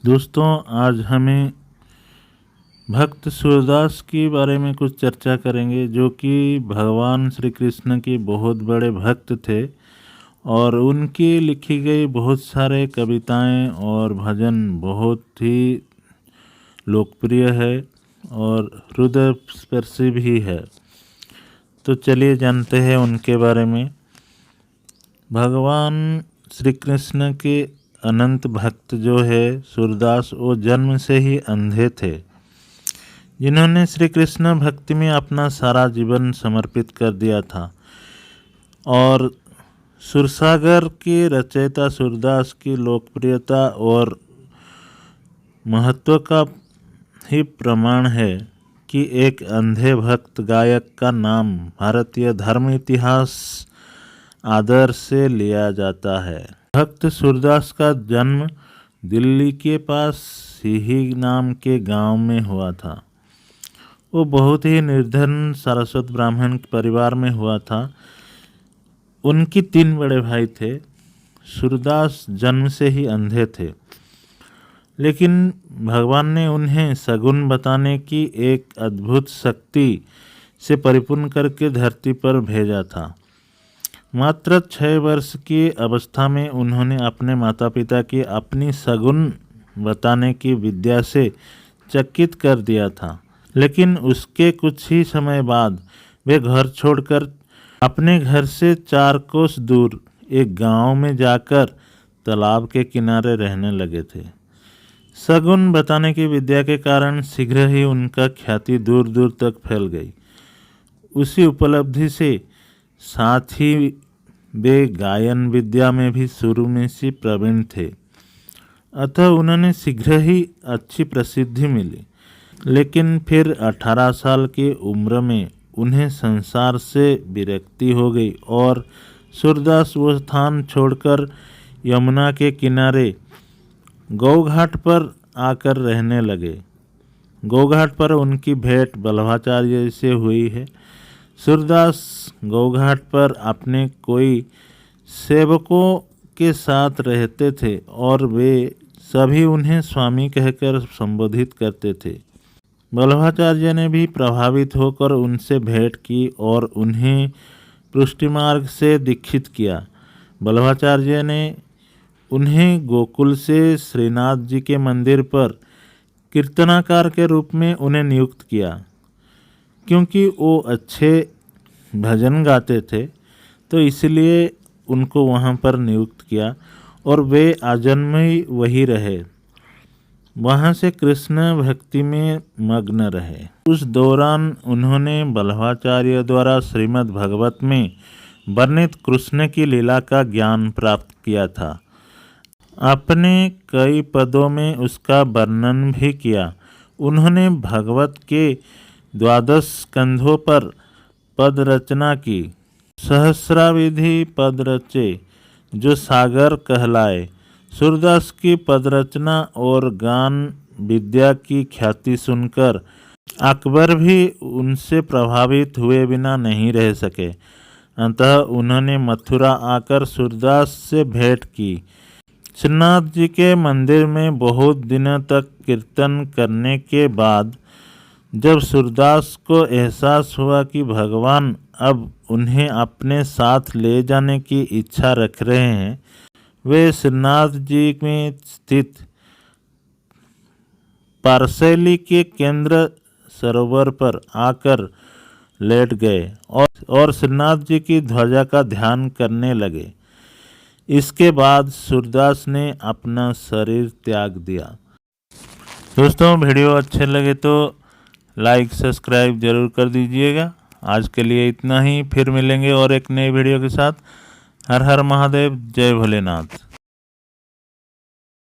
दोस्तों, आज हमें भक्त सूरदास के बारे में कुछ चर्चा करेंगे, जो कि भगवान श्री कृष्ण के बहुत बड़े भक्त थे और उनकी लिखी गई बहुत सारे कविताएं और भजन बहुत ही लोकप्रिय है और हृदय स्पर्शी भी है। तो चलिए जानते हैं उनके बारे में। भगवान श्री कृष्ण के अनंत भक्त जो है सूरदास, वो जन्म से ही अंधे थे, जिन्होंने श्री कृष्ण भक्ति में अपना सारा जीवन समर्पित कर दिया था। और सुरसागर के रचयिता सूरदास की लोकप्रियता और महत्व का ही प्रमाण है कि एक अंधे भक्त गायक का नाम भारतीय धर्म इतिहास आदर से लिया जाता है। भक्त सूरदास का जन्म दिल्ली के पास सिही नाम के गांव में हुआ था। वो बहुत ही निर्धन सारस्वत ब्राह्मण परिवार में हुआ था। उनकी 3 बड़े भाई थे। सूरदास जन्म से ही अंधे थे, लेकिन भगवान ने उन्हें सगुन बताने की एक अद्भुत शक्ति से परिपूर्ण करके धरती पर भेजा था। मात्र 6 वर्ष की अवस्था में उन्होंने अपने माता पिता की अपनी सगुन बताने की विद्या से चकित कर दिया था। लेकिन उसके कुछ ही समय बाद वे घर छोड़कर अपने घर से 4 कोस दूर एक गांव में जाकर तालाब के किनारे रहने लगे थे। सगुन बताने की विद्या के कारण शीघ्र ही उनका ख्याति दूर दूर तक फैल गई। उसी उपलब्धि से साथ ही वे गायन विद्या में भी शुरू में से प्रवीण थे, अतः उन्होंने शीघ्र ही अच्छी प्रसिद्धि मिली। लेकिन फिर 18 साल की उम्र में उन्हें संसार से विरक्ति हो गई और सूरदास वो स्थान छोड़कर यमुना के किनारे गौघाट पर आकर रहने लगे। गौघाट पर उनकी भेंट बल्लभाचार्य से हुई है। सूरदास गौघाट पर अपने कोई सेवकों के साथ रहते थे और वे सभी उन्हें स्वामी कहकर संबोधित करते थे। बल्लभाचार्य ने भी प्रभावित होकर उनसे भेंट की और उन्हें पुष्टि मार्ग से दीक्षित किया। बल्लभाचार्य ने उन्हें गोकुल से श्रीनाथ जी के मंदिर पर कीर्तनाकार के रूप में उन्हें नियुक्त किया। क्योंकि वो अच्छे भजन गाते थे, तो इसलिए उनको वहाँ पर नियुक्त किया और वे आजन्म ही वही रहे। वहाँ से कृष्ण भक्ति में मग्न रहे। उस दौरान उन्होंने बल्लभाचार्य द्वारा श्रीमद् भागवत में वर्णित कृष्ण की लीला का ज्ञान प्राप्त किया था। अपने कई पदों में उसका वर्णन भी किया। उन्होंने भागवत के 12 स्कंधों पर पद रचना की। सहस्राविधि पद रचे जो सागर कहलाए। सूरदास की पद रचना और गान विद्या की ख्याति सुनकर अकबर भी उनसे प्रभावित हुए बिना नहीं रह सके। अतः उन्होंने मथुरा आकर सूरदास से भेंट की। श्रीनाथ जी के मंदिर में बहुत दिनों तक कीर्तन करने के बाद जब सूरदास को एहसास हुआ कि भगवान अब उन्हें अपने साथ ले जाने की इच्छा रख रहे हैं, वे श्रीनाथ जी में स्थित पारसैली के केंद्र सरोवर पर आकर लेट गए और श्रीनाथ जी की ध्वजा का ध्यान करने लगे। इसके बाद सूरदास ने अपना शरीर त्याग दिया। दोस्तों, वीडियो अच्छे लगे तो लाइक सब्सक्राइब जरूर कर दीजिएगा। आज के लिए इतना ही, फिर मिलेंगे और एक नई वीडियो के साथ। हर हर महादेव, जय भोलेनाथ।